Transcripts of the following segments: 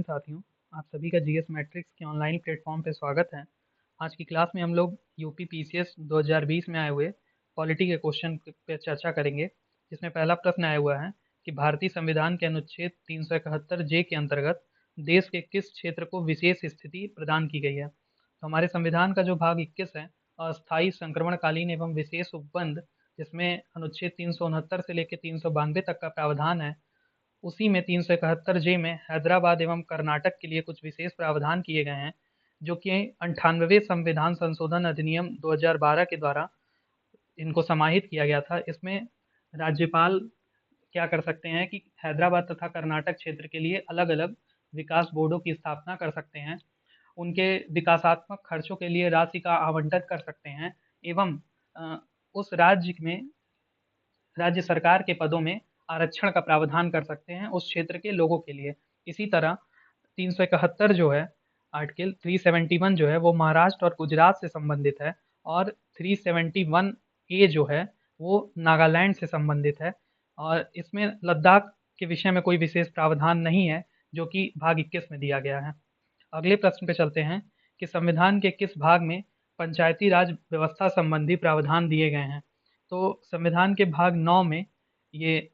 साथियों, आप सभी का जीएस मैट्रिक्स के ऑनलाइन प्लेटफॉर्म पे स्वागत है। आज की क्लास में हम लोग यूपी पीसीएस 2020 में आए हुए पॉलिटी के क्वेश्चन पे चर्चा करेंगे, जिसमें पहला प्रश्न आया हुआ है कि भारतीय संविधान के अनुच्छेद 371 जे के अंतर्गत देश के किस क्षेत्र को विशेष स्थिति प्रदान की गई है। तो हमारे संविधान का जो भाग 21 है, अस्थायी संक्रमणकालीन एवं विशेष उपबंध, जिसमें अनुच्छेद 369 से लेकर 392 तक का प्रावधान है, उसी में 371 जे में हैदराबाद एवं कर्नाटक के लिए कुछ विशेष प्रावधान किए गए हैं, जो कि 98वें संविधान संशोधन अधिनियम 2012 के द्वारा इनको समाहित किया गया था। इसमें राज्यपाल क्या कर सकते हैं कि हैदराबाद तथा कर्नाटक क्षेत्र के लिए अलग-अलग विकास बोर्डों की स्थापना कर सकते हैं, उनके विकासात्मक खर्चों के लिए राशि का आवंटन कर सकते हैं एवं उस राज्य में राज्य सरकार के पदों में आरक्षण का प्रावधान कर सकते हैं उस क्षेत्र के लोगों के लिए। इसी तरह 371 जो है, आर्टिकल 371 जो है वो महाराष्ट्र और गुजरात से संबंधित है, और 371 ए जो है वो नागालैंड से संबंधित है, और इसमें लद्दाख के विषय में कोई विशेष प्रावधान नहीं है, जो कि भाग 21 में दिया गया है। अगले प्रश्न पे चलते हैं कि संविधान के किस भाग में पंचायती राज व्यवस्था संबंधी प्रावधान दिए गए हैं। तो संविधान के भाग 9 में ये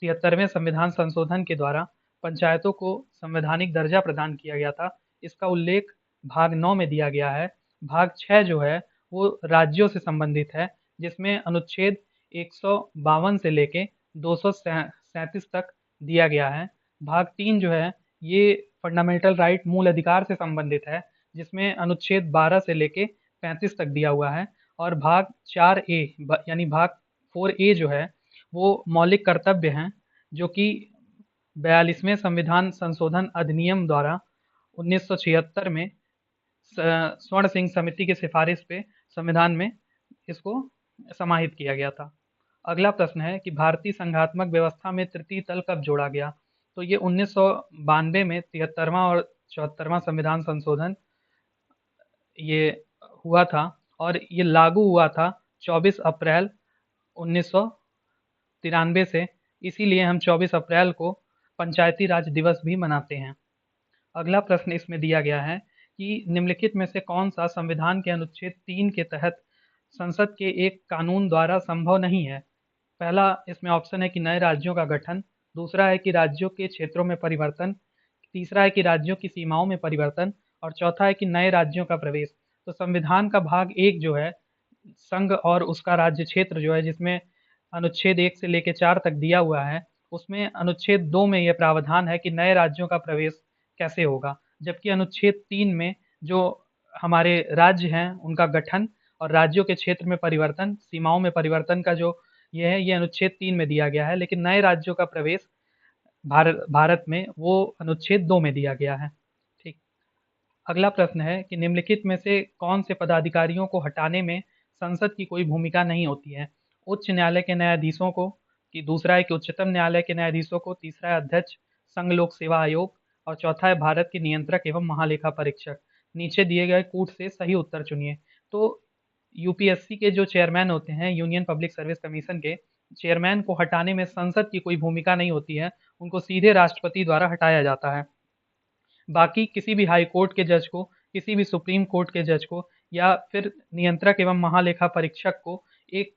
73वें संविधान संशोधन के द्वारा पंचायतों को संवैधानिक दर्जा प्रदान किया गया था। इसका उल्लेख भाग 9 में दिया गया है। भाग 6 जो है वो राज्यों से संबंधित है, जिसमें अनुच्छेद 152 से लेके 237 तक दिया गया है। भाग 3 जो है ये फंडामेंटल राइट मूल अधिकार से संबंधित है, जिसमें अनुच्छेद 12 से लेके 35 तक दिया हुआ है। और भाग 4 ए यानी भाग 4 ए जो है वो मौलिक कर्तव्य हैं, जो कि 42वें संविधान संशोधन अधिनियम द्वारा 1976 में स्वर्ण सिंह समिति की सिफारिश पे संविधान में इसको समाहित किया गया था। अगला प्रश्न है कि भारतीय संघात्मक व्यवस्था में तृतीय तल कब जोड़ा गया। तो ये 1992 में 73वां और 74वां संविधान संशोधन ये हुआ था, और ये लागू हुआ था 24 अप्रैल 1993 से। इसीलिए हम 24 अप्रैल को पंचायती राज दिवस भी मनाते हैं। अगला प्रश्न इसमें दिया गया है कि निम्नलिखित में से कौन सा संविधान के अनुच्छेद 3 के तहत संसद के एक कानून द्वारा संभव नहीं है। पहला इसमें ऑप्शन है कि नए राज्यों का गठन, दूसरा है कि राज्यों के क्षेत्रों में परिवर्तन, तीसरा है कि राज्यों की सीमाओं में परिवर्तन, और चौथा है कि नए राज्यों का प्रवेश। तो संविधान का भाग 1 जो है, संघ और उसका राज्य क्षेत्र जो है, जिसमें अनुच्छेद 1 से लेके 4 तक दिया हुआ है, उसमें अनुच्छेद 2 में यह प्रावधान है कि नए राज्यों का प्रवेश कैसे होगा। जबकि अनुच्छेद 3 में जो हमारे राज्य हैं उनका गठन और राज्यों के क्षेत्र में परिवर्तन, सीमाओं में परिवर्तन का जो ये है, ये अनुच्छेद 3 में दिया गया है, लेकिन नए राज्यों का प्रवेश भारत में वो अनुच्छेद 2 में दिया गया है। ठीक। अगला प्रश्न है कि निम्नलिखित में से कौन से पदाधिकारियों को हटाने में संसद की कोई भूमिका नहीं होती है। उच्च न्यायालय के न्यायाधीशों को, कि दूसरा है कि उच्चतम न्यायालय के न्यायाधीशों को, तीसरा है अध्यक्ष संघ लोक सेवा आयोग, और चौथा है भारत के नियंत्रक एवं महालेखा परीक्षक। नीचे दिए गए कूट से सही उत्तर चुनिए। तो यूपीएससी के जो चेयरमैन होते हैं, यूनियन पब्लिक सर्विस कमीशन के चेयरमैन को हटाने में संसद की कोई भूमिका नहीं होती है, उनको सीधे राष्ट्रपति द्वारा हटाया जाता है। बाकी किसी भी हाई कोर्ट के जज को, किसी भी सुप्रीम कोर्ट के जज को, या फिर नियंत्रक एवं महालेखा परीक्षक को एक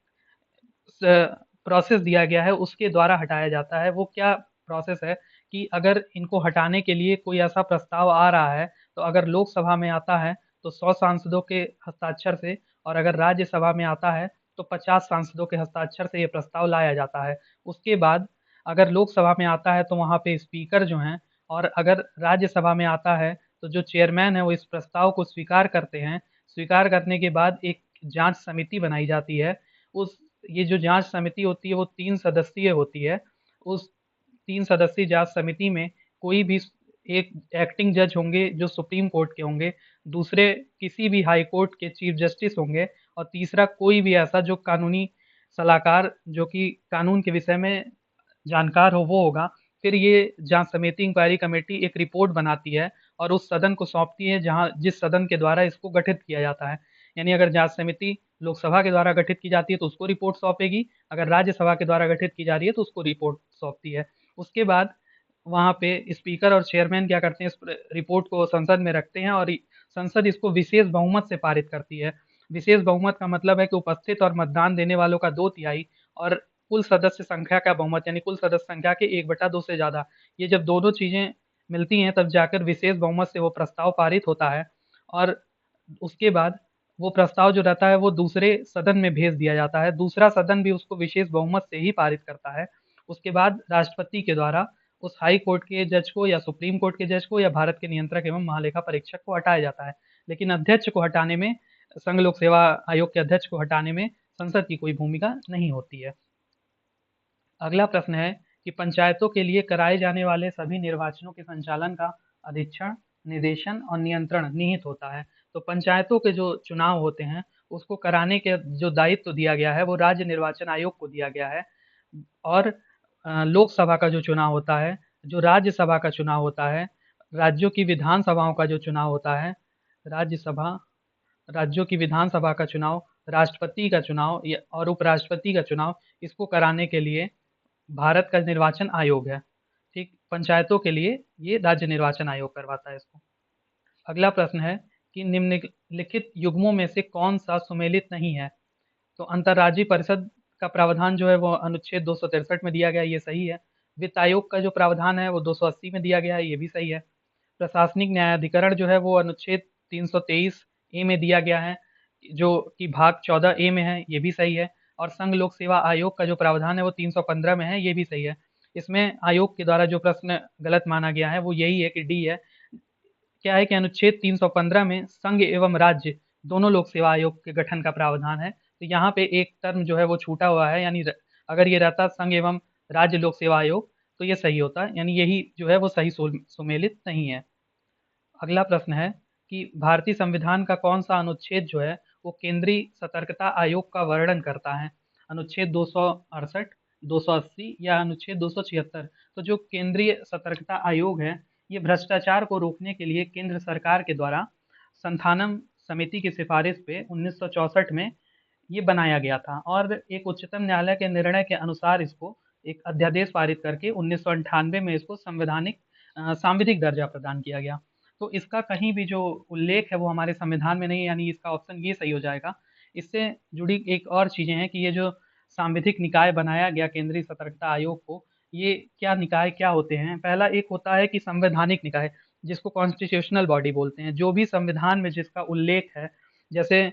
प्रोसेस दिया गया है, उसके द्वारा हटाया जाता है। वो क्या प्रोसेस है कि अगर इनको हटाने के लिए कोई ऐसा प्रस्ताव आ रहा है, तो अगर लोकसभा में आता है तो 100 सांसदों के हस्ताक्षर से, और अगर राज्यसभा में आता है तो 50 सांसदों के हस्ताक्षर से ये प्रस्ताव लाया जाता है। उसके बाद अगर लोकसभा में आता है तो वहाँ पे स्पीकर जो हैं, और अगर राज्यसभा में आता है तो जो चेयरमैन है वो इस प्रस्ताव को स्वीकार करते हैं। स्वीकार करने के बाद एक जांच समिति बनाई जाती है। उस ये जो जांच समिति होती है वो 3 सदस्यीय होती है। उस 3 सदस्यीय जांच समिति में कोई भी एक एक्टिंग जज होंगे जो सुप्रीम कोर्ट के होंगे, दूसरे किसी भी हाई कोर्ट के चीफ जस्टिस होंगे, और तीसरा कोई भी ऐसा जो कानूनी सलाहकार, जो कि कानून के विषय में जानकार हो, वो होगा। फिर ये जांच समिति, इंक्वायरी कमेटी एक रिपोर्ट बनाती है और उस सदन को सौंपती है जहां जिस सदन के द्वारा इसको गठित किया जाता है। यानी अगर जांच समिति लोकसभा के द्वारा गठित की जाती है तो उसको रिपोर्ट सौंपेगी, अगर राज्यसभा के द्वारा गठित की जा रही है तो उसको रिपोर्ट सौंपती है। उसके बाद वहाँ पे स्पीकर और चेयरमैन क्या करते हैं, इस रिपोर्ट को संसद में रखते हैं और संसद इसको विशेष बहुमत से पारित करती है। विशेष बहुमत का मतलब है कि उपस्थित और मतदान देने वालों का 2/3 और कुल सदस्य संख्या का बहुमत, यानी कुल सदस्य संख्या के 1/2 से ज़्यादा। ये जब दोनों चीज़ें मिलती हैं तब जाकर विशेष बहुमत से वो प्रस्ताव पारित होता है और उसके बाद वो प्रस्ताव जो रहता है वो दूसरे सदन में भेज दिया जाता है। दूसरा सदन भी उसको विशेष बहुमत से ही पारित करता है। उसके बाद राष्ट्रपति के द्वारा उस हाई कोर्ट के जज को या सुप्रीम कोर्ट के जज को या भारत के नियंत्रक एवं महालेखा परीक्षक को हटाया जाता है। लेकिन अध्यक्ष को हटाने में, संघ लोक सेवा आयोग के अध्यक्ष को हटाने में संसद की कोई भूमिका नहीं होती है। अगला प्रश्न है कि पंचायतों के लिए कराए जाने वाले सभी निर्वाचनों के संचालन का अधीक्षण, निर्देशन और नियंत्रण निहित होता है। तो पंचायतों के जो चुनाव होते हैं उसको कराने के जो दायित्व दिया गया है वो राज्य निर्वाचन आयोग को दिया गया है। और लोकसभा का जो चुनाव होता है, जो राज्यसभा का चुनाव होता है, राज्यों की विधानसभाओं का जो चुनाव होता है, राज्यसभा, राज्यों की विधानसभा का चुनाव, राष्ट्रपति का चुनाव और उपराष्ट्रपति का चुनाव, इसको कराने के लिए भारत का निर्वाचन आयोग है। ठीक, पंचायतों के लिए ये राज्य निर्वाचन आयोग करवाता है इसको। अगला प्रश्न है कि निम्नलिखित युग्मों में से कौन सा सुमेलित नहीं है? तो अंतर्राज्यीय परिषद का प्रावधान जो है वो अनुच्छेद 263 में दिया गया है, ये सही है। वित्त आयोग का जो प्रावधान है वो 280 में दिया गया है, ये भी सही है। प्रशासनिक न्यायाधिकरण जो है वो अनुच्छेद 323 ए में दिया गया है, जो कि भाग 14 ए में है, ये भी सही है। और संघ लोक सेवा आयोग का जो प्रावधान है वो 315 में है, ये भी सही है। इसमें आयोग के द्वारा जो प्रश्न गलत माना गया है वो यही है कि डी है। क्या है कि अनुच्छेद 315 में संघ एवं राज्य दोनों लोक सेवा आयोग के गठन का प्रावधान है। तो यहाँ पे एक टर्म जो है वो छूटा हुआ है, यानी अगर ये रहता संघ एवं राज्य लोक सेवा आयोग तो ये सही होता, यानी यही जो है वो सही सुमेलित नहीं है। अगला प्रश्न है कि भारतीय संविधान का कौन सा अनुच्छेद जो है वो केंद्रीय सतर्कता आयोग का वर्णन करता है? अनुच्छेद 268, 280 या अनुच्छेद 276? तो जो केंद्रीय सतर्कता आयोग है ये भ्रष्टाचार को रोकने के लिए केंद्र सरकार के द्वारा संथानम समिति की सिफारिश पे 1964 में ये बनाया गया था और एक उच्चतम न्यायालय के निर्णय के अनुसार इसको एक अध्यादेश पारित करके 1998 में इसको सांविधिक दर्जा प्रदान किया गया। तो इसका कहीं भी जो उल्लेख है वो हमारे संविधान में नहीं है, यानी इसका ऑप्शन ये सही हो जाएगा। इससे जुड़ी एक और चीज़ें हैं कि ये जो सांविधिक निकाय बनाया गया केंद्रीय सतर्कता आयोग को, ये क्या निकाय क्या होते हैं? पहला एक होता है कि संवैधानिक निकाय, जिसको कॉन्स्टिट्यूशनल बॉडी बोलते हैं। जो भी संविधान में जिसका उल्लेख है, जैसे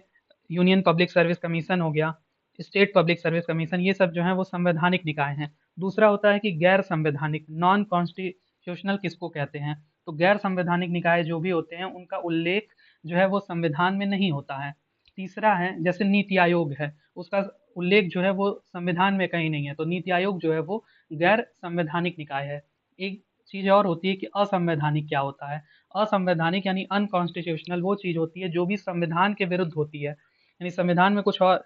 यूनियन पब्लिक सर्विस कमीशन हो गया, स्टेट पब्लिक सर्विस कमीशन, ये सब जो है वो संवैधानिक निकाय हैं। दूसरा होता है कि गैर संवैधानिक, नॉन कॉन्स्टिट्यूशनल किसको कहते हैं? तो गैर संवैधानिक निकाय जो भी होते हैं उनका उल्लेख जो है वो संविधान में नहीं होता है। तीसरा है जैसे नीति आयोग है, उसका उल्लेख जो है वो संविधान में कहीं नहीं है, तो नीति आयोग जो है वो गैर संवैधानिक निकाय है। एक चीज़ और होती है कि असंवैधानिक क्या होता है? असंवैधानिक यानी अनकॉन्स्टिट्यूशनल वो चीज़ होती है जो भी संविधान के विरुद्ध होती है, यानी संविधान में कुछ और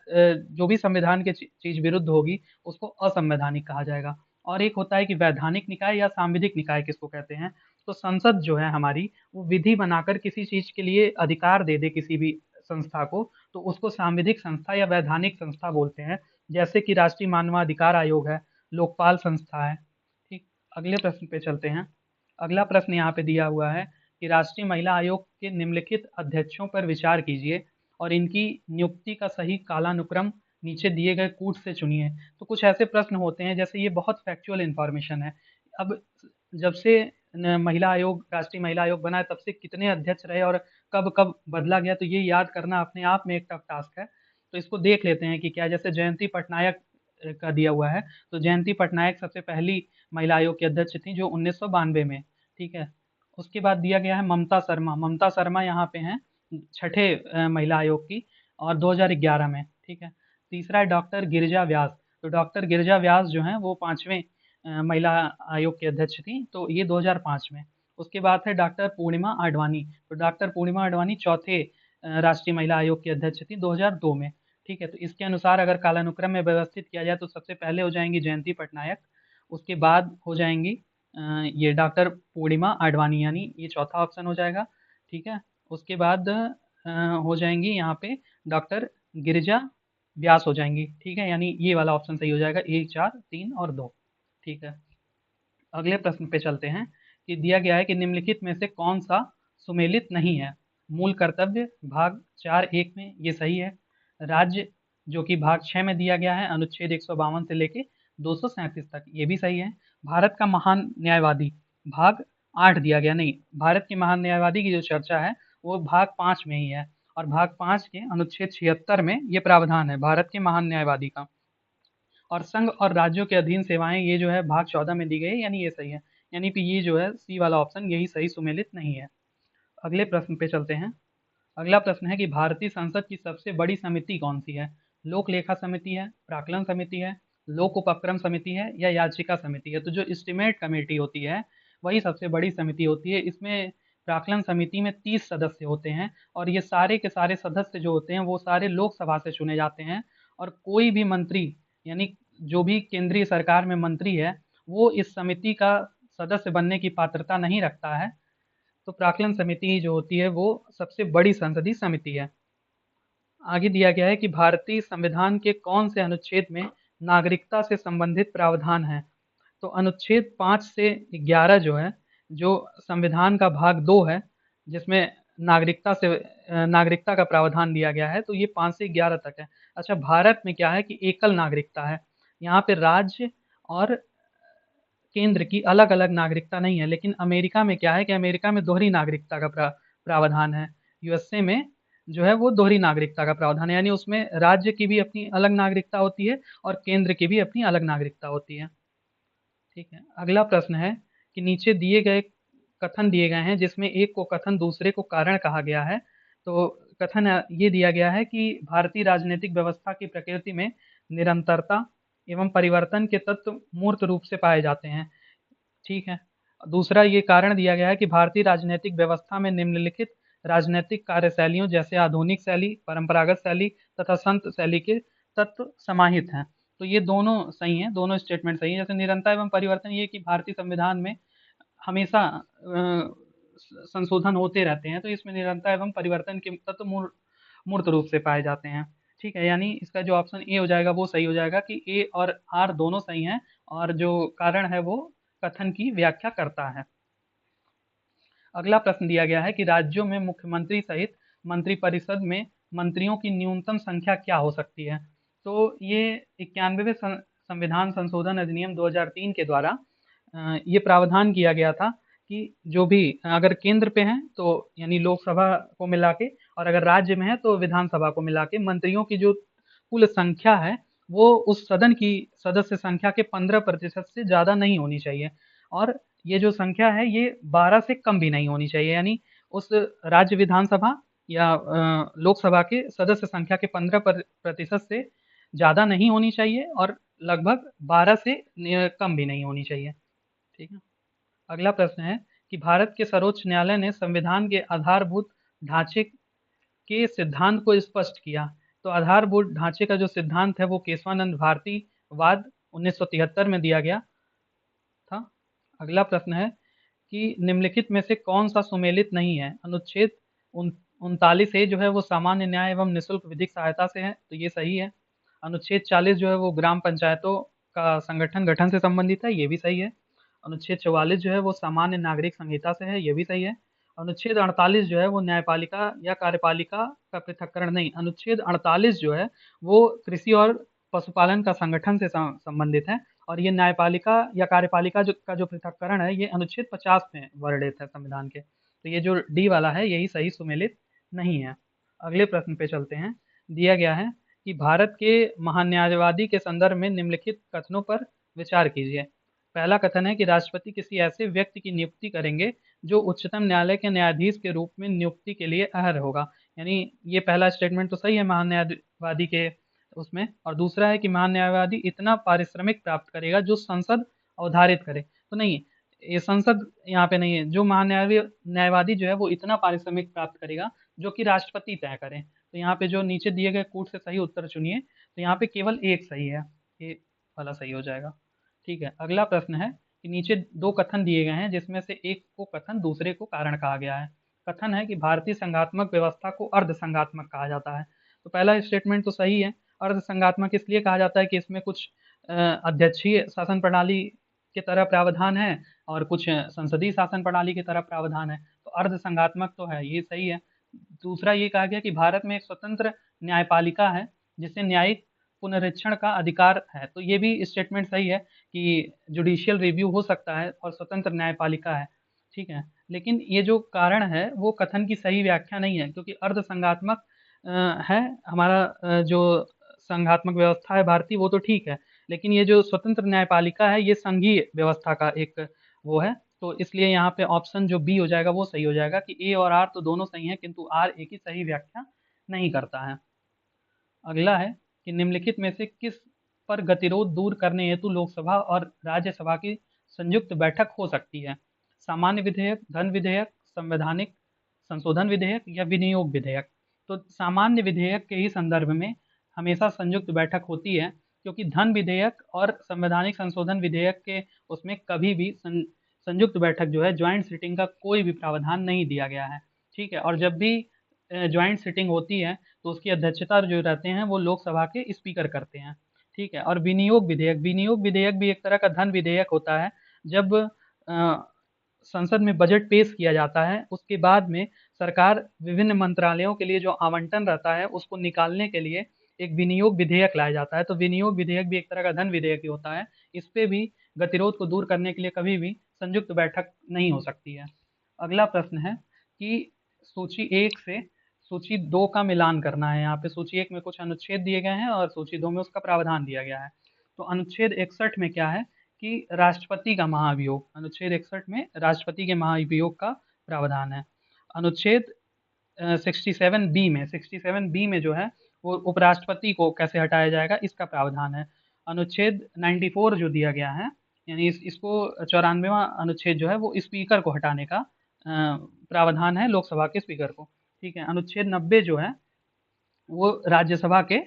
जो भी संविधान के चीज़ विरुद्ध होगी उसको असंवैधानिक कहा जाएगा। और एक होता है कि वैधानिक निकाय या सांविधिक निकाय किसको कहते हैं? तो संसद जो है हमारी वो विधि बनाकर किसी चीज़ के लिए अधिकार दे दे किसी भी संस्था को, तो उसको सांविधिक संस्था या वैधानिक संस्था बोलते हैं। जैसे कि राष्ट्रीय मानवाधिकार आयोग है, लोकपाल संस्था है। ठीक, अगले प्रश्न पे चलते हैं। अगला प्रश्न यहाँ पे दिया हुआ है कि राष्ट्रीय महिला आयोग के निम्नलिखित अध्यक्षों पर विचार कीजिए और इनकी नियुक्ति का सही कालानुक्रम नीचे दिए गए कूट से चुनिए। तो कुछ ऐसे प्रश्न होते हैं, जैसे ये बहुत फैक्चुअल इन्फॉर्मेशन है। अब जब से महिला आयोग, राष्ट्रीय महिला आयोग बना है तब से कितने अध्यक्ष रहे और कब कब बदला गया, तो ये याद करना अपने आप में एक टफ टास्क है। तो इसको देख लेते हैं कि क्या, जैसे जयंती पटनायक का दिया हुआ है, तो जयंती पटनायक सबसे पहली महिला आयोग की अध्यक्ष थी जो 1992 में। ठीक है, उसके बाद दिया गया है ममता शर्मा। ममता शर्मा यहाँ पे हैं छठे महिला आयोग की और 2011 में। ठीक है, तीसरा है डॉक्टर गिरिजा व्यास। तो डॉक्टर गिरिजा व्यास जो हैं वो पाँचवें महिला आयोग की अध्यक्ष थी, तो ये 2005 में। उसके बाद है डॉक्टर पूर्णिमा आडवाणी। तो डॉक्टर पूर्णिमा आडवाणी चौथे राष्ट्रीय महिला आयोग की अध्यक्ष थी 2002 में। ठीक है, तो इसके अनुसार अगर कालानुक्रम में व्यवस्थित किया जाए तो सबसे पहले हो जाएंगी जयंती पटनायक, उसके बाद हो जाएंगी ये डॉक्टर पूर्णिमा आडवाणी, यानी ये चौथा ऑप्शन हो जाएगा। ठीक है, उसके बाद हो जाएंगी यहाँ पे डॉक्टर गिरिजा व्यास हो जाएंगी। ठीक है, यानी ये वाला ऑप्शन सही हो जाएगा, 1, 4, 3 और 2। ठीक है, अगले प्रश्न पे चलते हैं कि दिया गया है कि निम्नलिखित में से कौन सा सुमेलित नहीं है। मूल कर्तव्य भाग 4.1 में ये सही है। राज्य जो कि भाग 6 में दिया गया है अनुच्छेद 152 से लेके 237 तक, ये भी सही है। भारत का महान न्यायवादी भाग 8 दिया गया, नहीं, भारत के महान न्यायवादी की जो चर्चा है वो भाग 5 में ही है, और भाग 5 के अनुच्छेद 76 में ये प्रावधान है भारत के महान न्यायवादी का। और संघ और राज्यों के अधीन सेवाएं ये जो है भाग 14 में दी गई है, यानी ये सही है। यानी कि ये जो है सी वाला ऑप्शन यही सही सुमेलित नहीं है। अगले प्रश्न पे चलते हैं। अगला प्रश्न है कि भारतीय संसद की सबसे बड़ी समिति कौन सी है। लोक लेखा समिति है, प्राक्कलन समिति है, लोक उपक्रम समिति है, या याचिका समिति है। तो जो एस्टीमेट कमेटी होती है वही सबसे बड़ी समिति होती है। इसमें प्राक्कलन समिति में 30 सदस्य होते हैं, और ये सारे के सारे सदस्य जो होते हैं वो सारे लोकसभा से चुने जाते हैं। और कोई भी मंत्री, यानी जो भी केंद्रीय सरकार में मंत्री है, वो इस समिति का सदस्य बनने की पात्रता नहीं रखता है। तो प्राक्कलन समिति ही जो होती है वो सबसे बड़ी संसदीय समिति है। आगे दिया गया है कि भारतीय संविधान के कौन से अनुच्छेद में नागरिकता से संबंधित प्रावधान है। तो अनुच्छेद 5 से 11 जो है, जो संविधान का भाग 2 है, जिसमें नागरिकता का प्रावधान दिया गया है, तो ये 5 से 11 तक है। अच्छा, भारत में क्या है कि एकल नागरिकता है, यहाँ पे राज्य और केंद्र की अलग-अलग नागरिकता नहीं है। लेकिन अमेरिका में क्या है कि अमेरिका में दोहरी नागरिकता का प्रावधान है। यूएसए में जो है वो दोहरी नागरिकता का प्रावधान है, यानी उसमें राज्य की भी अपनी अलग नागरिकता होती है और केंद्र की भी अपनी अलग नागरिकता होती है। ठीक है, अगला प्रश्न है कि नीचे दिए गए कथन दिए गए हैं जिसमें एक को कथन दूसरे को कारण कहा गया है। तो कथन ये दिया गया है कि भारतीय राजनीतिक व्यवस्था की प्रकृति में निरंतरता एवं परिवर्तन के तत्व मूर्त रूप से पाए जाते हैं। ठीक है। दूसरा ये कारण दिया गया है कि भारतीय राजनीतिक व्यवस्था में निम्नलिखित राजनीतिक कार्यशैलियों जैसे आधुनिक शैली, परंपरागत शैली तथा संत शैली के तत्व समाहित हैं। तो ये दोनों सही हैं, दोनों स्टेटमेंट सही हैं। जैसे निरंतर एवं परिवर्तन, ये कि भारतीय संविधान में हमेशा संशोधन होते रहते हैं, तो इसमें निरंतर एवं परिवर्तन के तत्व मूर्त रूप से पाए जाते हैं। ठीक है, यानी इसका जो ऑप्शन ए हो जाएगा वो सही हो जाएगा कि ए और आर दोनों सही हैं, और जो कारण है वो कथन की व्याख्या करता है। अगला प्रश्न दिया गया है कि राज्यों में मुख्यमंत्री सहित मंत्रिपरिषद में मंत्रियों की न्यूनतम संख्या क्या हो सकती है। तो ये 91वें संविधान संशोधन अधिनियम 2003 के द्वारा ये प्रावधान किया गया था कि जो भी अगर केंद्र पे हैं तो यानी लोकसभा को मिला के, और अगर राज्य में है तो विधानसभा को मिला के मंत्रियों की जो कुल संख्या है वो उस सदन की सदस्य संख्या के 15% से ज़्यादा नहीं होनी चाहिए। और ये जो संख्या है ये 12 से कम भी नहीं होनी चाहिए, यानी उस राज्य विधानसभा या लोकसभा के सदस्य संख्या के 15% से ज़्यादा नहीं होनी चाहिए, और लगभग 12 से कम भी नहीं होनी चाहिए। ठीक है। अगला प्रश्न है कि भारत के सर्वोच्च न्यायालय ने संविधान के आधारभूत ढांचे के सिद्धांत को स्पष्ट किया। तो आधारभूत ढांचे का जो सिद्धांत है वो केशवानंद भारती वाद 1973 में दिया गया था। अगला प्रश्न है कि निम्नलिखित में से कौन सा सुमेलित नहीं है। अनुच्छेद 39 जो है वो सामान्य न्याय एवं निःशुल्क विधिक सहायता से है, तो ये सही है। अनुच्छेद 40 जो है वो ग्राम पंचायतों का संगठन गठन से संबंधित है, ये भी सही है। अनुच्छेद 44 जो है वो सामान्य नागरिक संहिता से है, ये भी सही है। अनुच्छेद 48 जो है वो न्यायपालिका या कार्यपालिका का पृथक्करण नहीं, अनुच्छेद 48 जो है वो कृषि और पशुपालन का संगठन से संबंधित है, और ये न्यायपालिका या कार्यपालिका का जो पृथक्करण है ये अनुच्छेद 50 में वर्णित है संविधान के। तो ये जो डी वाला है यही सही सुमेलित नहीं है। अगले प्रश्न पे चलते हैं। दिया गया है कि भारत के महान्यायवादी के संदर्भ में निम्नलिखित कथनों पर विचार कीजिए। पहला कथन है कि राष्ट्रपति किसी ऐसे व्यक्ति की नियुक्ति करेंगे जो उच्चतम न्यायालय के न्यायाधीश के रूप में नियुक्ति के लिए अहर्ह होगा। यानी ये पहला स्टेटमेंट तो सही है महान्यायवादी के उसमें। और दूसरा है कि महान्यायवादी इतना पारिश्रमिक प्राप्त करेगा जो संसद अवधारित करे। तो नहीं, ये संसद यहाँ पे नहीं है। जो न्यायवादी जो है वो इतना पारिश्रमिक प्राप्त करेगा जो कि राष्ट्रपति तय करें। तो यहाँ पे जो नीचे दिए गए कूट से सही उत्तर चुनिए, तो यहाँ पे केवल एक सही है, ये वाला सही हो जाएगा। ठीक है, अगला प्रश्न है कि नीचे दो कथन दिए गए हैं जिसमें से एक को कथन दूसरे को कारण कहा गया है। कथन है कि भारतीय संघात्मक व्यवस्था को अर्ध संघात्मक कहा जाता है। तो पहला स्टेटमेंट तो सही है। अर्ध संघात्मक इसलिए कहा जाता है कि इसमें कुछ अध्यक्षीय शासन प्रणाली के तरह प्रावधान है और कुछ संसदीय शासन प्रणाली की तरह प्रावधान है, तो अर्धसंघात्मक तो है, ये सही है। दूसरा ये कहा गया कि भारत में एक स्वतंत्र न्यायपालिका है जिसे न्यायिक पुनरीक्षण का अधिकार है, तो ये भी स्टेटमेंट सही है कि जुडिशियल रिव्यू हो सकता है और स्वतंत्र न्यायपालिका है, ठीक है। लेकिन ये जो कारण है वो कथन की सही व्याख्या नहीं है, क्योंकि अर्धसंघात्मक है हमारा जो संघात्मक व्यवस्था है भारतीय, वो तो ठीक है, लेकिन ये जो स्वतंत्र न्यायपालिका है ये संघीय व्यवस्था का एक वो है, तो इसलिए यहाँ पे ऑप्शन जो बी हो जाएगा वो सही हो जाएगा कि ए और आर तो दोनों सही हैं, किंतु आर ए की सही व्याख्या नहीं करता है। अगला है कि निम्नलिखित में से किस पर गतिरोध दूर करने हेतु लोकसभा और राज्यसभा की संयुक्त बैठक हो सकती है? सामान्य विधेयक, धन विधेयक, संवैधानिक संशोधन विधेयक या विनियोग विधेयक? तो सामान्य विधेयक के ही संदर्भ में हमेशा संयुक्त बैठक होती है, क्योंकि धन विधेयक और संवैधानिक संशोधन विधेयक के उसमें कभी भी संयुक्त बैठक जो है, ज्वाइंट सिटिंग का कोई भी प्रावधान नहीं दिया गया है, ठीक है। और जब भी ज्वाइंट सिटिंग होती है तो उसकी अध्यक्षता जो रहते हैं वो लोकसभा के स्पीकर करते हैं, ठीक है। और विनियोग विधेयक भी एक तरह का धन विधेयक होता है। जब संसद में बजट पेश किया जाता है उसके बाद में सरकार विभिन्न मंत्रालयों के लिए जो आवंटन रहता है उसको निकालने के लिए एक विनियोग विधेयक लाया जाता है, तो विनियोग विधेयक भी एक तरह का धन विधेयक ही होता है। इस पे भी गतिरोध को दूर करने के लिए कभी भी संयुक्त बैठक नहीं हो सकती है। अगला प्रश्न है कि सूची 1 से सूची 2 का मिलान करना है। यहाँ पे सूची 1 में कुछ अनुच्छेद दिए गए हैं और सूची 2 में उसका प्रावधान दिया गया है। तो अनुच्छेद 61 में क्या है कि राष्ट्रपति का महाभियोग, अनुच्छेद 61 में राष्ट्रपति के महाभियोग का प्रावधान है। अनुच्छेद 67 बी में जो है वो उपराष्ट्रपति को कैसे हटाया जाएगा इसका प्रावधान है। अनुच्छेद 94 जो दिया गया है, यानी इसको 94वां अनुच्छेद जो है वो स्पीकर को हटाने का प्रावधान है, लोकसभा के स्पीकर को, ठीक है। अनुच्छेद 90 जो है वो राज्यसभा के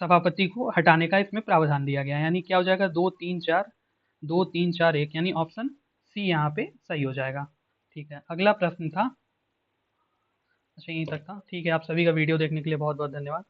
सभापति को हटाने का इसमें प्रावधान दिया गया है, यानी क्या हो जाएगा 2 3 4 1, यानी ऑप्शन सी यहाँ पे सही हो जाएगा, ठीक है। अगला प्रश्न था, अच्छा यहीं तक था, ठीक है। आप सभी का वीडियो देखने के लिए बहुत बहुत धन्यवाद।